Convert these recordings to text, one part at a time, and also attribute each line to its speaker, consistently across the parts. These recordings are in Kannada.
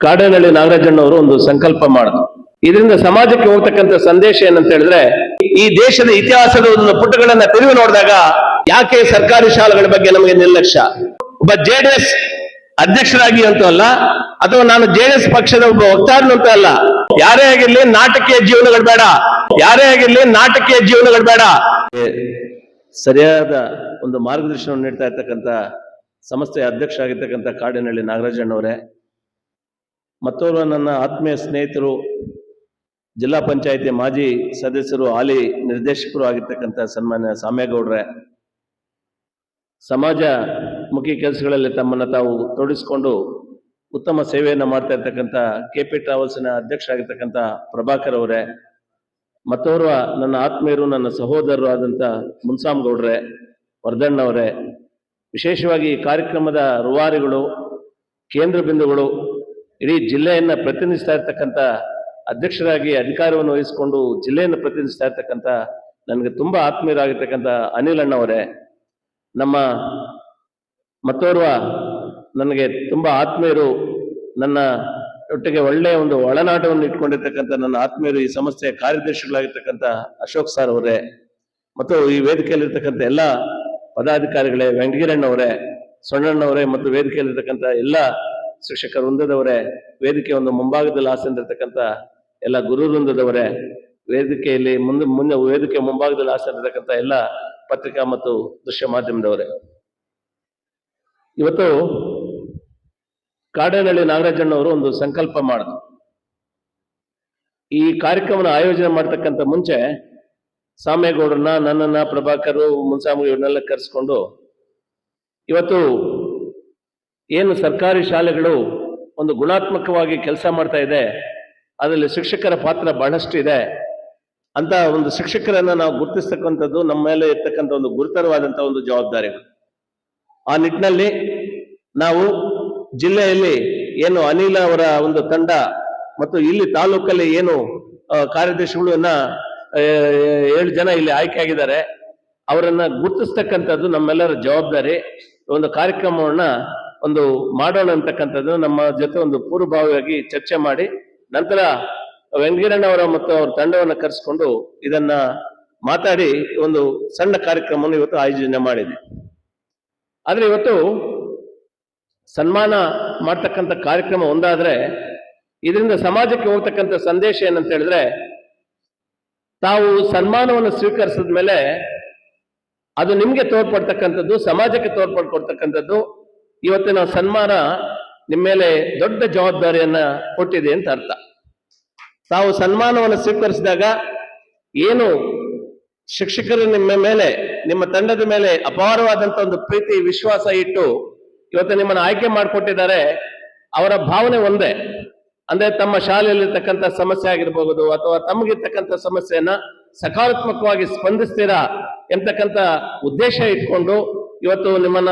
Speaker 1: ಕಾಡೇನಹಳ್ಳಿ ನಾಗರಾಜಣ್ಣವರು ಒಂದು ಸಂಕಲ್ಪ ಮಾಡಿದ್ರು. ಇದರಿಂದ ಸಮಾಜಕ್ಕೆ ಹೋಗ್ತಕ್ಕಂಥ ಸಂದೇಶ ಏನಂತ ಹೇಳಿದ್ರೆ, ಈ ದೇಶದ ಇತಿಹಾಸದ ಒಂದು ಪುಟಗಳನ್ನ ತಿರುಗಿ ನೋಡಿದಾಗ ಯಾಕೆ ಸರ್ಕಾರಿ ಶಾಲೆಗಳ ಬಗ್ಗೆ ನಮಗೆ ನಿರ್ಲಕ್ಷ್ಯ? ಒಬ್ಬ ಜೆಡಿಎಸ್ ಅಧ್ಯಕ್ಷರಾಗಿ ಅಂತೂ ಅಲ್ಲ, ಅಥವಾ ನಾನು ಜೆಡಿಎಸ್ ಪಕ್ಷದ ಒಬ್ಬ ವಕ್ತಾರನಂತೂ ಅಲ್ಲ. ಯಾರೇ ಆಗಿರ್ಲಿ ನಾಟಕೀಯ ಜೀವನಗಳು ಬೇಡ, ಯಾರೇ ಆಗಿರ್ಲಿ ನಾಟಕೀಯ ಜೀವನಗಳು ಬೇಡ. ಸರಿಯಾದ ಒಂದು ಮಾರ್ಗದರ್ಶನವನ್ನು ನೀಡ್ತಾ ಇರ್ತಕ್ಕಂಥ ಸಂಸ್ಥೆಯ ಅಧ್ಯಕ್ಷ ಆಗಿರ್ತಕ್ಕಂಥ ಕಾಡೇನಹಳ್ಳಿ ನಾಗರಾಜಣ್ಣವರೇ, ಮತ್ತೋರ್ವ ನನ್ನ ಆತ್ಮೀಯ ಸ್ನೇಹಿತರು, ಜಿಲ್ಲಾ ಪಂಚಾಯಿತಿ ಮಾಜಿ ಸದಸ್ಯರು, ಹಾಲಿ ನಿರ್ದೇಶಕರು ಆಗಿರ್ತಕ್ಕಂಥ ಸನ್ಮಾನ್ಯ ಸಾಮೇಗೌಡ್ರೆ, ಸಮಾಜ ಮುಖಿ ಕೆಲಸಗಳಲ್ಲಿ ತಮ್ಮನ್ನು ತಾವು ತೊಡಗಿಸಿಕೊಂಡು ಉತ್ತಮ ಸೇವೆಯನ್ನು ಮಾಡ್ತಾ ಇರ್ತಕ್ಕಂಥ ಕೆಪಿ ಟ್ರಾವೆಲ್ಸ್ನ ಅಧ್ಯಕ್ಷ ಆಗಿರ್ತಕ್ಕಂಥ ಪ್ರಭಾಕರ್ ಅವರೇ, ಮತ್ತೋರ್ವ ನನ್ನ ಆತ್ಮೀಯರು, ನನ್ನ ಸಹೋದರರು ಆದಂಥ ಮುನ್ಸಾಮ್ಗೌಡ್ರೆ, ವರ್ಧಣ್ಣವರೇ, ವಿಶೇಷವಾಗಿ ಈ ಕಾರ್ಯಕ್ರಮದ ರೂವಾರಿಗಳು, ಕೇಂದ್ರ ಬಿಂದುಗಳು, ಇಡೀ ಜಿಲ್ಲೆಯನ್ನು ಪ್ರತಿನಿಧಿಸ್ತಾ ಇರ್ತಕ್ಕಂಥ ಅಧ್ಯಕ್ಷರಾಗಿ ಅಧಿಕಾರವನ್ನು ವಹಿಸಿಕೊಂಡು ಜಿಲ್ಲೆಯನ್ನು ಪ್ರತಿನಿಧಿಸ್ತಾ ಇರ್ತಕ್ಕಂಥ ನನಗೆ ತುಂಬ ಆತ್ಮೀಯರಾಗಿರ್ತಕ್ಕಂಥ ಅನಿಲ್ ಅಣ್ಣವರೇ, ನಮ್ಮ ಮತ್ತೋರ್ವ ನನಗೆ ತುಂಬ ಆತ್ಮೀಯರು, ನನ್ನ ಒಟ್ಟಿಗೆ ಒಳ್ಳೆಯ ಒಂದು ಒಳನಾಟವನ್ನು ಇಟ್ಕೊಂಡಿರ್ತಕ್ಕಂಥ ನನ್ನ ಆತ್ಮೀಯರು, ಈ ಸಂಸ್ಥೆಯ ಕಾರ್ಯದರ್ಶಿಗಳಾಗಿರ್ತಕ್ಕಂಥ ಅಶೋಕ್ ಸರ್ ಅವರೇ, ಮತ್ತು ಈ ವೇದಿಕೆಯಲ್ಲಿರ್ತಕ್ಕಂಥ ಎಲ್ಲ ಪದಾಧಿಕಾರಿಗಳೇ, ವೆಂಕಟಗಿರಣ್ಣವರೇ, ಸೊಣ್ಣಣ್ಣವರೇ, ಮತ್ತು ವೇದಿಕೆಯಲ್ಲಿರ್ತಕ್ಕಂಥ ಎಲ್ಲ ಶಿಕ್ಷಕ ವೃಂದದವರೇ, ವೇದಿಕೆ ಒಂದು ಮುಂಭಾಗದಲ್ಲಿ ಆಸನಿರ್ತಕ್ಕಂಥ ಎಲ್ಲ ಗುರು ವೃಂದದವರೇ, ವೇದಿಕೆಯಲ್ಲಿ ಮುಂದೆ ವೇದಿಕೆ ಮುಂಭಾಗದಲ್ಲಿ ಆಸನಿರ್ತಕ್ಕಂಥ ಎಲ್ಲ ಪತ್ರಿಕಾ ಮತ್ತು ದೃಶ್ಯ ಮಾಧ್ಯಮದವರೇ, ಇವತ್ತು ಕಾಡೇನಹಳ್ಳಿ ನಾಗರಾಜಣ್ಣವರು ಒಂದು ಸಂಕಲ್ಪ ಮಾಡಿದ್ರು. ಈ ಕಾರ್ಯಕ್ರಮನ ಆಯೋಜನೆ ಮಾಡ್ತಕ್ಕಂಥ ಮುಂಚೆ ಸಾಮೇಗೌಡರನ್ನ, ನನ್ನನ್ನ, ಪ್ರಭಾಕರು, ಮುನ್ಸಾಮಿ ಇವ್ರನ್ನೆಲ್ಲ ಕರೆಸ್ಕೊಂಡು, ಇವತ್ತು ಏನು ಸರ್ಕಾರಿ ಶಾಲೆಗಳು ಒಂದು ಗುಣಾತ್ಮಕವಾಗಿ ಕೆಲಸ ಮಾಡ್ತಾ ಇದೆ, ಅದರಲ್ಲಿ ಶಿಕ್ಷಕರ ಪಾತ್ರ ಬಹಳಷ್ಟು ಇದೆ ಅಂತ ಒಂದು ಶಿಕ್ಷಕರನ್ನ ನಾವು ಗುರುತಿಸ್ತಕ್ಕಂಥದ್ದು ನಮ್ಮ ಮೇಲೆ ಇರ್ತಕ್ಕಂಥ ಒಂದು ಗುರುತರವಾದಂಥ ಒಂದು ಜವಾಬ್ದಾರಿಗಳು. ಆ ನಿಟ್ಟಿನಲ್ಲಿ ನಾವು ಜಿಲ್ಲೆಯಲ್ಲಿ ಏನು ಅನಿಲ ಅವರ ಒಂದು ತಂಡ ಮತ್ತು ಇಲ್ಲಿ ತಾಲೂಕಲ್ಲಿ ಏನು ಕಾರ್ಯದರ್ಶಿಗಳನ್ನ 7 ಜನ ಇಲ್ಲಿ ಆಯ್ಕೆ ಆಗಿದ್ದಾರೆ, ಅವರನ್ನ ಗುರುತಿಸ್ತಕ್ಕಂಥದ್ದು ನಮ್ಮೆಲ್ಲರ ಜವಾಬ್ದಾರಿ. ಒಂದು ಕಾರ್ಯಕ್ರಮವನ್ನ ಒಂದು ಮಾಡೋಣ ಅಂತಕ್ಕಂಥದ್ದು ನಮ್ಮ ಜೊತೆ ಒಂದು ಪೂರ್ವಭಾವಿಯಾಗಿ ಚರ್ಚೆ ಮಾಡಿ, ನಂತರ ವೆಂಕಟಗಿರಣ್ಣವರ ಮತ್ತು ಅವ್ರ ತಂಡವನ್ನು ಕರೆಸ್ಕೊಂಡು ಇದನ್ನ ಮಾತಾಡಿ ಒಂದು ಸಣ್ಣ ಕಾರ್ಯಕ್ರಮವನ್ನು ಇವತ್ತು ಆಯೋಜನೆ ಮಾಡಿದೆ. ಆದ್ರೆ ಇವತ್ತು ಸನ್ಮಾನ ಮಾಡ್ತಕ್ಕಂಥ ಕಾರ್ಯಕ್ರಮ ಒಂದಾದ್ರೆ, ಇದರಿಂದ ಸಮಾಜಕ್ಕೆ ಹೋಗ್ತಕ್ಕಂಥ ಸಂದೇಶ ಏನಂತ ಹೇಳಿದ್ರೆ, ತಾವು ಸನ್ಮಾನವನ್ನು ಸ್ವೀಕರಿಸಿದ ಮೇಲೆ ಅದು ನಿಮ್ಗೆ ತೋರ್ಪಡ್ತಕ್ಕಂಥದ್ದು, ಸಮಾಜಕ್ಕೆ ತೋರ್ಪಡ್ಕೊಡ್ತಕ್ಕಂಥದ್ದು. ಇವತ್ತಿನ ಸನ್ಮಾನ ನಿಮ್ಮ ಮೇಲೆ ದೊಡ್ಡ ಜವಾಬ್ದಾರಿಯನ್ನ ಕೊಟ್ಟಿದೆ ಅಂತ ಅರ್ಥ. ತಾವು ಸನ್ಮಾನವನ್ನು ಸ್ವೀಕರಿಸಿದಾಗ ಏನು ಶಿಕ್ಷಕರು ನಿಮ್ಮ ಮೇಲೆ, ನಿಮ್ಮ ತಂಡದ ಮೇಲೆ ಅಪಾರವಾದಂತ ಒಂದು ಪ್ರೀತಿ, ವಿಶ್ವಾಸ ಇಟ್ಟು ಇವತ್ತು ನಿಮ್ಮನ್ನು ಆಯ್ಕೆ ಮಾಡಿಕೊಟ್ಟಿದ್ದಾರೆ, ಅವರ ಭಾವನೆ ಒಂದೇ. ಅಂದ್ರೆ ತಮ್ಮ ಶಾಲೆಯಲ್ಲಿರ್ತಕ್ಕಂಥ ಸಮಸ್ಯೆ ಆಗಿರ್ಬಹುದು, ಅಥವಾ ತಮಗಿರ್ತಕ್ಕಂಥ ಸಮಸ್ಯೆಯನ್ನ ಸಕಾರಾತ್ಮಕವಾಗಿ ಸ್ಪಂದಿಸ್ತೀರಾ ಎಂತಕ್ಕಂಥ ಉದ್ದೇಶ ಇಟ್ಕೊಂಡು ಇವತ್ತು ನಿಮ್ಮನ್ನ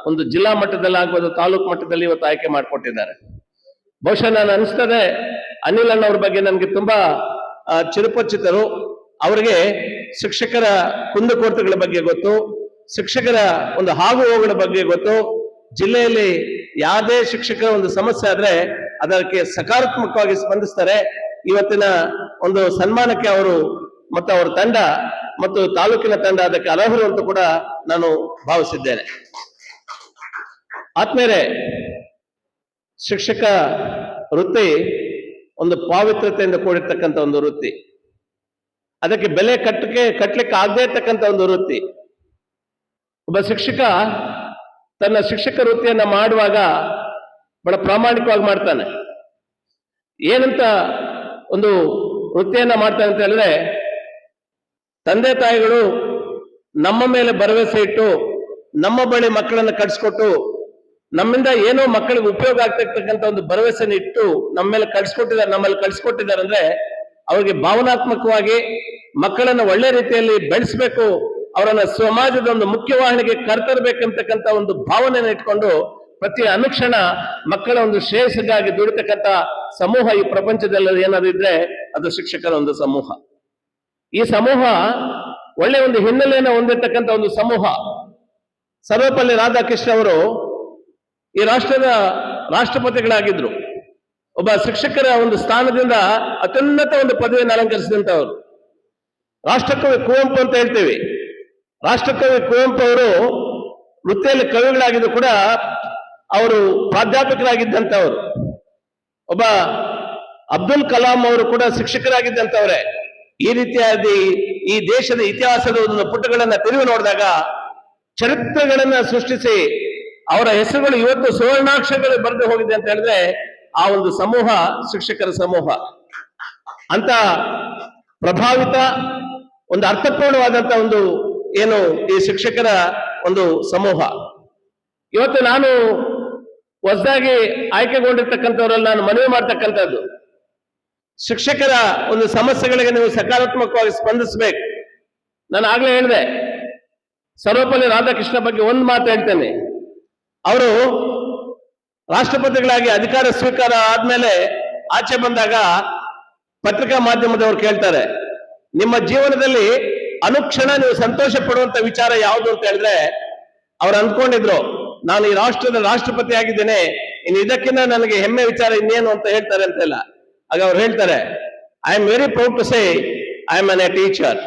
Speaker 1: ಒಂದು ಜಿಲ್ಲಾ ಮಟ್ಟದಲ್ಲಿ ಆಗ್ಬೋದು, ತಾಲೂಕು ಮಟ್ಟದಲ್ಲಿ ಇವತ್ತು ಆಯ್ಕೆ ಮಾಡಿಕೊಟ್ಟಿದ್ದಾರೆ. ಬಹುಶಃ ನಾನು ಅನಿಸ್ತದೆ, ಅನಿಲ್ ಅಣ್ಣವ್ರ ಬಗ್ಗೆ ನನಗೆ ತುಂಬಾ ಚಿರಪರಿಚಿತರು. ಅವರಿಗೆ ಶಿಕ್ಷಕರ ಕುಂದುಕೊರತೆಗಳ ಬಗ್ಗೆ ಗೊತ್ತು, ಶಿಕ್ಷಕರ ಒಂದು ಆಗು ಹೋಗುಗಳ ಬಗ್ಗೆ ಗೊತ್ತು. ಜಿಲ್ಲೆಯಲ್ಲಿ ಯಾವುದೇ ಶಿಕ್ಷಕರ ಒಂದು ಸಮಸ್ಯೆ ಆದ್ರೆ ಅದಕ್ಕೆ ಸಕಾರಾತ್ಮಕವಾಗಿ ಸ್ಪಂದಿಸ್ತಾರೆ. ಇವತ್ತಿನ ಒಂದು ಸನ್ಮಾನಕ್ಕೆ ಅವರು ಮತ್ತು ಅವರ ತಂಡ ಮತ್ತು ತಾಲೂಕಿನ ತಂಡ ಅದಕ್ಕೆ ಅರ್ಹರು ಅಂತ ಕೂಡ ನಾನು ಭಾವಿಸಿದ್ದೇನೆ. ಆದ್ಮೇಲೆ ಶಿಕ್ಷಕ ವೃತ್ತಿ ಒಂದು ಪಾವಿತ್ರತೆಯಿಂದ ಕೂಡಿರ್ತಕ್ಕಂಥ ಒಂದು ವೃತ್ತಿ, ಅದಕ್ಕೆ ಬೆಲೆ ಕಟ್ಟಲಿಕ್ಕೆ ಆಗದೇ ಇರ್ತಕ್ಕಂಥ ಒಂದು ವೃತ್ತಿ. ಒಬ್ಬ ಶಿಕ್ಷಕ ತನ್ನ ಶಿಕ್ಷಕ ವೃತ್ತಿಯನ್ನ ಮಾಡುವಾಗ ಬಹಳ ಪ್ರಾಮಾಣಿಕವಾಗಿ ಮಾಡ್ತಾನೆ. ಏನಂತ ಒಂದು ವೃತ್ತಿಯನ್ನ ಮಾಡ್ತಾನೆ ಅಂತ ಹೇಳಿದ್ರೆ, ತಂದೆ ತಾಯಿಗಳು ನಮ್ಮ ಮೇಲೆ ಭರವಸೆ ಇಟ್ಟು ನಮ್ಮ ಬಳಿ ಮಕ್ಕಳನ್ನ ಕಟ್ಸ್ಕೊಟ್ಟು, ನಮ್ಮಿಂದ ಏನೋ ಮಕ್ಕಳಿಗೆ ಉಪಯೋಗ ಆಗ್ತಿರ್ತಕ್ಕಂಥ ಒಂದು ಭರವಸೆನ ಇಟ್ಟು ನಮ್ಮಲ್ಲಿ ಕಳಿಸ್ಕೊಟ್ಟಿದ್ದಾರೆ ಅಂದ್ರೆ, ಅವ್ರಿಗೆ ಭಾವನಾತ್ಮಕವಾಗಿ ಮಕ್ಕಳನ್ನ ಒಳ್ಳೆ ರೀತಿಯಲ್ಲಿ ಬೆಳೆಸಬೇಕು, ಅವರನ್ನ ಸಮಾಜದ ಒಂದು ಮುಖ್ಯವಾಹಿನಿಗೆ ಕರ್ತರಬೇಕಂತಕ್ಕಂಥ ಒಂದು ಭಾವನೆಯನ್ನು ಇಟ್ಕೊಂಡು ಪ್ರತಿ ಅನುಕ್ಷಣ ಮಕ್ಕಳ ಒಂದು ಶ್ರೇಯಸ್ಸಿಗಾಗಿ ದುಡಿತಕ್ಕಂಥ ಸಮೂಹ ಈ ಪ್ರಪಂಚದಲ್ಲಿ ಏನಾದ್ರು ಇದ್ರೆ ಅದು ಶಿಕ್ಷಕರ ಒಂದು ಸಮೂಹ. ಈ ಸಮೂಹ ಒಳ್ಳೆ ಒಂದು ಹಿನ್ನೆಲೆಯನ್ನು ಹೊಂದಿರತಕ್ಕಂಥ ಒಂದು ಸಮೂಹ. ಸರ್ವಪಲ್ಲಿ ರಾಧಾಕೃಷ್ಣ ಅವರು ಈ ರಾಷ್ಟ್ರದ ರಾಷ್ಟ್ರಪತಿಗಳಾಗಿದ್ರು. ಒಬ್ಬ ಶಿಕ್ಷಕರ ಒಂದು ಸ್ಥಾನದಿಂದ ಅತ್ಯುನ್ನತ ಒಂದು ಪದವಿಯನ್ನು ಅಲಂಕರಿಸಿದಂತವರು. ರಾಷ್ಟ್ರಕವಿ ಕುವೆಂಪು ಅಂತ ಹೇಳ್ತೀವಿ. ರಾಷ್ಟ್ರಕವಿ ಕುವೆಂಪು ಅವರು ವೃತ್ತಿಯಲ್ಲಿ ಕವಿಗಳಾಗಿದ್ದು ಕೂಡ ಅವರು ಪ್ರಾಧ್ಯಾಪಕರಾಗಿದ್ದಂಥವ್ರು. ಒಬ್ಬ ಅಬ್ದುಲ್ ಕಲಾಂ ಅವರು ಕೂಡ ಶಿಕ್ಷಕರಾಗಿದ್ದಂಥವ್ರೆ. ಈ ರೀತಿಯಾಗಿ ಈ ದೇಶದ ಇತಿಹಾಸದ ಒಂದು ಪುಟಗಳನ್ನ ತಿರುಗಿ ನೋಡಿದಾಗ ಚರಿತ್ರೆಗಳನ್ನ ಸೃಷ್ಟಿಸಿ ಅವರ ಹೆಸರುಗಳು ಇವತ್ತು ಸುವರ್ಣಾಕ್ಷರಗಳು ಬರೆದು ಹೋಗಿದೆ ಅಂತ ಹೇಳಿದ್ರೆ ಆ ಒಂದು ಸಮೂಹ ಶಿಕ್ಷಕರ ಸಮೂಹ. ಅಂತ ಪ್ರಭಾವಿತ ಒಂದು ಅರ್ಥಪೂರ್ಣವಾದಂತ ಒಂದು ಏನು ಈ ಶಿಕ್ಷಕರ ಒಂದು ಸಮೂಹ. ಇವತ್ತು ನಾನು ಹೊಸದಾಗಿ ಆಯ್ಕೆಗೊಂಡಿರ್ತಕ್ಕಂಥವರಲ್ಲಿ ನಾನು ಮನವಿ ಮಾಡ್ತಕ್ಕಂಥದ್ದು, ಶಿಕ್ಷಕರ ಒಂದು ಸಮಸ್ಯೆಗಳಿಗೆ ನೀವು ಸಕಾರಾತ್ಮಕವಾಗಿ ಸ್ಪಂದಿಸಬೇಕು. ನಾನು ಆಗ್ಲೇ ಹೇಳಿದೆ, ಸರ್ವಪಲ್ಲಿ ರಾಧಾಕೃಷ್ಣ ಬಗ್ಗೆ ಒಂದು ಮಾತು ಹೇಳ್ತೇನೆ. ಅವರು ರಾಷ್ಟ್ರಪತಿಗಳಾಗಿ ಅಧಿಕಾರ ಸ್ವೀಕಾರ ಆದ್ಮೇಲೆ ಆಚೆ ಬಂದಾಗ ಪತ್ರಿಕಾ ಮಾಧ್ಯಮದವರು ಕೇಳ್ತಾರೆ, ನಿಮ್ಮ ಜೀವನದಲ್ಲಿ ಅನುಕ್ಷಣ ನೀವು ಸಂತೋಷ ಪಡುವಂತ ವಿಚಾರ ಯಾವುದು ಅಂತ ಹೇಳಿದ್ರೆ ಅವ್ರು ಅಂದ್ಕೊಂಡಿದ್ರು ನಾನು ಈ ರಾಷ್ಟ್ರದ ರಾಷ್ಟ್ರಪತಿ ಆಗಿದ್ದೇನೆ, ಇನ್ನು ಇದಕ್ಕಿಂತ ನನಗೆ ಹೆಮ್ಮೆ ವಿಚಾರ ಇನ್ನೇನು ಅಂತ ಹೇಳ್ತಾರೆ ಅಂತೆಲ್ಲ. ಆಗ ಅವ್ರು ಹೇಳ್ತಾರೆ, I am very proud to say I am a teacher.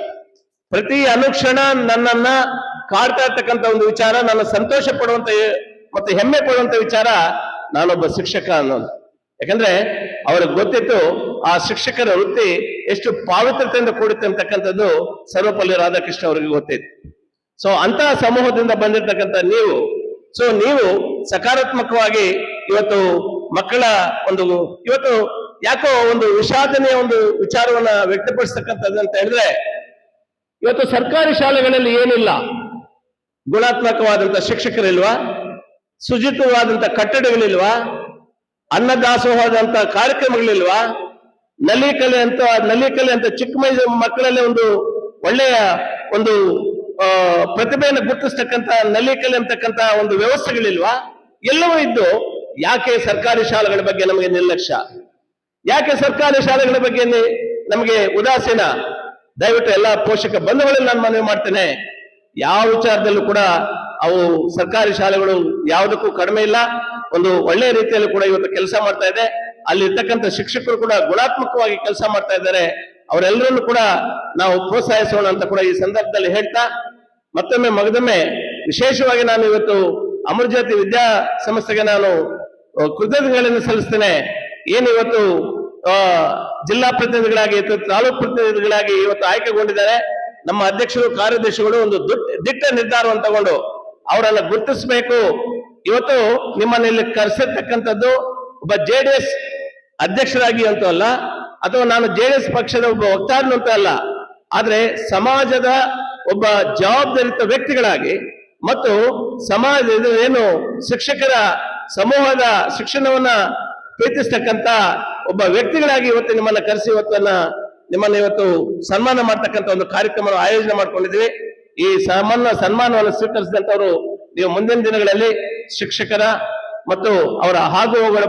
Speaker 1: ಪ್ರತಿ ಅನುಕ್ಷಣ ನನ್ನನ್ನ ಕಾಡ್ತಾ ಇರ್ತಕ್ಕಂಥ ಒಂದು ವಿಚಾರ, ನನ್ನ ಸಂತೋಷ ಪಡುವಂತ ಮತ್ತೆ ಹೆಮ್ಮೆ ಪಡುವಂತ ವಿಚಾರ ನಾನೊಬ್ಬ ಶಿಕ್ಷಕ ಅನ್ನೋದು. ಯಾಕಂದ್ರೆ ಅವ್ರಿಗೆ ಗೊತ್ತಿತ್ತು ಆ ಶಿಕ್ಷಕರ ವೃತ್ತಿ ಎಷ್ಟು ಪಾವಿತ್ರತೆಯಿಂದ ಕೂಡುತ್ತೆ ಅಂತಕ್ಕಂಥದ್ದು ಸರ್ವಪಲ್ಲಿ ರಾಧಾಕೃಷ್ಣ ಅವರಿಗೆ ಗೊತ್ತಿತ್ತು. ಸೊ ಅಂತಹ ಸಮೂಹದಿಂದ ಬಂದಿರತಕ್ಕಂಥ ನೀವು ಸಕಾರಾತ್ಮಕವಾಗಿ ಇವತ್ತು ಮಕ್ಕಳ ಒಂದು ಇವತ್ತು ಯಾಕೋ ಒಂದು ವಿಷಾದನೆಯ ಒಂದು ವಿಚಾರವನ್ನ ವ್ಯಕ್ತಪಡಿಸ್ತಕ್ಕಂಥದ್ದು ಅಂತ ಹೇಳಿದ್ರೆ, ಇವತ್ತು ಸರ್ಕಾರಿ ಶಾಲೆಗಳಲ್ಲಿ ಏನಿಲ್ಲ, ಗುಣಾತ್ಮಕವಾದಂತ ಶಿಕ್ಷಕರಿಲ್ವಾ, ಶುಚಿತ್ವವಾದಂತ ಕಟ್ಟಡಗಳಿಲ್ವಾ, ಅನ್ನದಾಸೋಹದಂತ ಕಾರ್ಯಕ್ರಮಗಳಿಲ್ವಾ, ನಲಿಕಲೆ ಅಂತ ಚಿಕ್ಕ ಮಕ್ಕಳಲ್ಲಿ ಒಂದು ಒಳ್ಳೆಯ ಒಂದು ಪ್ರತಿಭೆಯನ್ನು ಗುರುತಿಸ್ತಕ್ಕಂಥ ನಲಿಕಲೆ ಅಂತಕ್ಕಂಥ ಒಂದು ವ್ಯವಸ್ಥೆಗಳಿಲ್ವಾ? ಎಲ್ಲವೂ ಇದ್ದು ಯಾಕೆ ಸರ್ಕಾರಿ ಶಾಲೆಗಳ ಬಗ್ಗೆ ನಮಗೆ ನಿರ್ಲಕ್ಷ್ಯ? ಯಾಕೆ ಸರ್ಕಾರಿ ಶಾಲೆಗಳ ಬಗ್ಗೆ ನಮಗೆ ಉದಾಸೀನ? ದಯವಿಟ್ಟು ಎಲ್ಲ ಪೋಷಕ ಬಂಧುಗಳಲ್ಲಿ ನಾನು ಮನವಿ ಮಾಡ್ತೇನೆ, ಯಾವ ವಿಚಾರದಲ್ಲೂ ಕೂಡ ಅವು ಸರ್ಕಾರಿ ಶಾಲೆಗಳು ಯಾವುದಕ್ಕೂ ಕಡಿಮೆ ಇಲ್ಲ, ಒಂದು ಒಳ್ಳೆಯ ರೀತಿಯಲ್ಲಿ ಕೂಡ ಇವತ್ತು ಕೆಲಸ ಮಾಡ್ತಾ ಇದೆ. ಅಲ್ಲಿ ಇರ್ತಕ್ಕಂಥ ಶಿಕ್ಷಕರು ಕೂಡ ಗುಣಾತ್ಮಕವಾಗಿ ಕೆಲಸ ಮಾಡ್ತಾ ಇದ್ದಾರೆ. ಅವರೆಲ್ಲರನ್ನು ಕೂಡ ನಾವು ಪ್ರೋತ್ಸಾಹಿಸೋಣ ಅಂತ ಕೂಡ ಈ ಸಂದರ್ಭದಲ್ಲಿ ಹೇಳ್ತಾ, ಮಗದೊಮ್ಮೆ ವಿಶೇಷವಾಗಿ ನಾನು ಇವತ್ತು ಅಮರಜ್ಯೋತಿ ವಿದ್ಯಾ ಸಂಸ್ಥೆಗೆ ನಾನು ಕೃತಜ್ಞತೆಗಳನ್ನು ಸಲ್ಲಿಸ್ತೇನೆ. ಏನು ಇವತ್ತು ಜಿಲ್ಲಾ ಪ್ರತಿನಿಧಿಗಳಾಗಿ ತಾಲೂಕು ಪ್ರತಿನಿಧಿಗಳಾಗಿ ಇವತ್ತು ಆಯ್ಕೆಗೊಂಡಿದ್ದಾರೆ. ನಮ್ಮ ಅಧ್ಯಕ್ಷರು ಕಾರ್ಯದರ್ಶಿಗಳು ಒಂದು ದಿಟ್ಟ ನಿರ್ಧಾರವನ್ನು ತಗೊಂಡು ಅವರನ್ನ ಗುರುತಿಸಬೇಕು. ಇವತ್ತು ನಿಮ್ಮನ್ನಲ್ಲಿ ಕರೆಸಿರ್ತಕ್ಕಂಥದ್ದು ಒಬ್ಬ JDS ಅಧ್ಯಕ್ಷರಾಗಿ ಅಂತೂ ಅಲ್ಲ, ಅಥವಾ ನಾನು JDS ಪಕ್ಷದ ಒಬ್ಬ ವಕ್ತಾರನು ಅಂತ ಅಲ್ಲ, ಆದ್ರೆ ಸಮಾಜದ ಒಬ್ಬ ಜವಾಬ್ದಾರಿತ ವ್ಯಕ್ತಿಗಳಾಗಿ ಮತ್ತು ಸಮಾಜದ ಏನು ಶಿಕ್ಷಕರ ಸಮೂಹದ ಶಿಕ್ಷಣವನ್ನ ಪ್ರೀತಿಸ್ತಕ್ಕಂಥ ಒಬ್ಬ ವ್ಯಕ್ತಿಗಳಾಗಿ ಇವತ್ತು ನಿಮ್ಮನ್ನ ಕರೆಸಿ ನಿಮ್ಮನ್ನ ಇವತ್ತು ಸನ್ಮಾನ ಮಾಡ್ತಕ್ಕಂಥ ಒಂದು ಕಾರ್ಯಕ್ರಮ ಆಯೋಜನೆ ಮಾಡ್ಕೊಂಡಿದ್ವಿ. ಈ ಸನ್ಮಾನವನ್ನು ಸ್ವೀಕರಿಸಿದಂತವರು ನೀವು ಮುಂದಿನ ದಿನಗಳಲ್ಲಿ ಶಿಕ್ಷಕರ ಮತ್ತು ಅವರ ಆಗುಹೋಗುಗಳ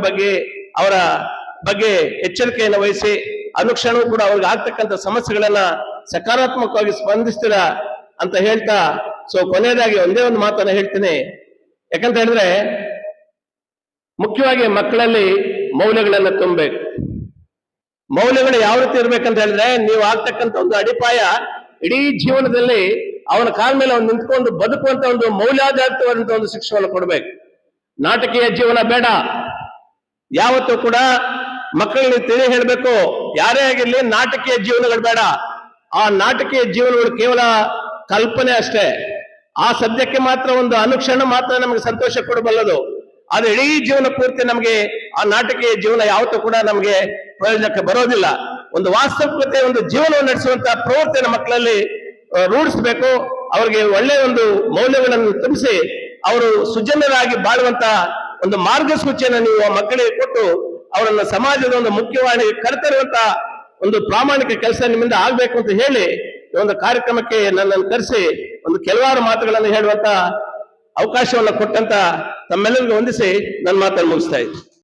Speaker 1: ಅವರ ಬಗ್ಗೆ ಎಚ್ಚರಿಕೆಯನ್ನು ವಹಿಸಿ ಅನುಕ್ಷಣವೂ ಕೂಡ ಅವ್ರಿಗೆ ಆಗ್ತಕ್ಕಂಥ ಸಮಸ್ಯೆಗಳನ್ನ ಸಕಾರಾತ್ಮಕವಾಗಿ ಸ್ಪಂದಿಸ್ತೀರಾ ಅಂತ ಹೇಳ್ತಾ, ಸೊ ಕೊನೆಯದಾಗಿ ಒಂದೇ ಒಂದು ಮಾತನ್ನ ಹೇಳ್ತೀನಿ. ಯಾಕಂತ ಹೇಳಿದ್ರೆ ಮುಖ್ಯವಾಗಿ ಮಕ್ಕಳಲ್ಲಿ ಮೌಲ್ಯಗಳನ್ನ ತುಂಬಬೇಕು. ಮೌಲ್ಯಗಳು ಯಾವ ರೀತಿ ಇರ್ಬೇಕಂತ ಹೇಳಿದ್ರೆ, ನೀವು ಆಗ್ತಕ್ಕಂಥ ಒಂದು ಅಡಿಪಾಯ ಇಡೀ ಜೀವನದಲ್ಲಿ ಅವನ ಕಾಲ ಮೇಲೆ ಅವ್ನು ನಿಂತ್ಕೊಂಡು ಬದುಕುವಂತ ಒಂದು ಮೌಲ್ಯಾಧಾರಿತವಾದಂತಹ ಒಂದು ಶಿಕ್ಷಣವನ್ನು ಕೊಡ್ಬೇಕು. ನಾಟಕೀಯ ಜೀವನ ಬೇಡ. ಯಾವತ್ತೂ ಕೂಡ ಮಕ್ಕಳಿಗೆ ತಿಳಿ ಹೇಳ್ಬೇಕು, ಯಾರೇ ಆಗಿರ್ಲಿ ನಾಟಕೀಯ ಜೀವನಗಳು ಬೇಡ. ಆ ನಾಟಕೀಯ ಜೀವನಗಳು ಕೇವಲ ಕಲ್ಪನೆ ಅಷ್ಟೇ. ಆ ಸದ್ಯಕ್ಕೆ ಮಾತ್ರ ಒಂದು ಅನುಕ್ಷಣ ಮಾತ್ರ ನಮಗೆ ಸಂತೋಷ ಕೊಡಬಲ್ಲದು. ಆದ್ರೆ ಇಡೀ ಜೀವನ ಪೂರ್ತಿ ನಮಗೆ ಆ ನಾಟಕೀಯ ಜೀವನ ಯಾವತ್ತೂ ಕೂಡ ನಮಗೆ ಪ್ರಯೋಜನಕ್ಕೆ ಬರೋದಿಲ್ಲ. ಒಂದು ವಾಸ್ತವಿಕತೆ ಒಂದು ಜೀವನವನ್ನು ನಡೆಸುವಂತ ಪ್ರವೃತ್ತಿಯನ್ನು ಮಕ್ಕಳಲ್ಲಿ ರೂಢಿಸಬೇಕು. ಅವರಿಗೆ ಒಳ್ಳೆಯ ಒಂದು ಮೌಲ್ಯಗಳನ್ನು ತುಂಬಿಸಿ ಅವರು ಸುಜನರಾಗಿ ಬಾಳುವಂತ ಒಂದು ಮಾರ್ಗಸೂಚಿಯನ್ನು ನೀವು ಮಕ್ಕಳಿಗೆ ಕೊಟ್ಟು ಅವರನ್ನ ಸಮಾಜದ ಒಂದು ಮುಖ್ಯವಾಹಿನಿಗೆ ಕರೆತರುವಂತ ಒಂದು ಪ್ರಾಮಾಣಿಕ ಕೆಲಸ ನಿಮ್ಮಿಂದ ಆಗ್ಬೇಕು ಅಂತ ಹೇಳಿ ಈ ಒಂದು ಕಾರ್ಯಕ್ರಮಕ್ಕೆ ನನ್ನನ್ನು ಕರೆಸಿ ಒಂದು ಕೆಲವಾರು ಮಾತುಗಳನ್ನು ಹೇಳುವಂತ ಅವಕಾಶವನ್ನು ಕೊಟ್ಟಂತ ತಮ್ಮೆಲ್ಲರಿಗೂ ವಂದಿಸಿ ನನ್ನ ಮಾತನ್ನು ಮುಗಿಸ್ತಾ ಇದ್ದೀನಿ.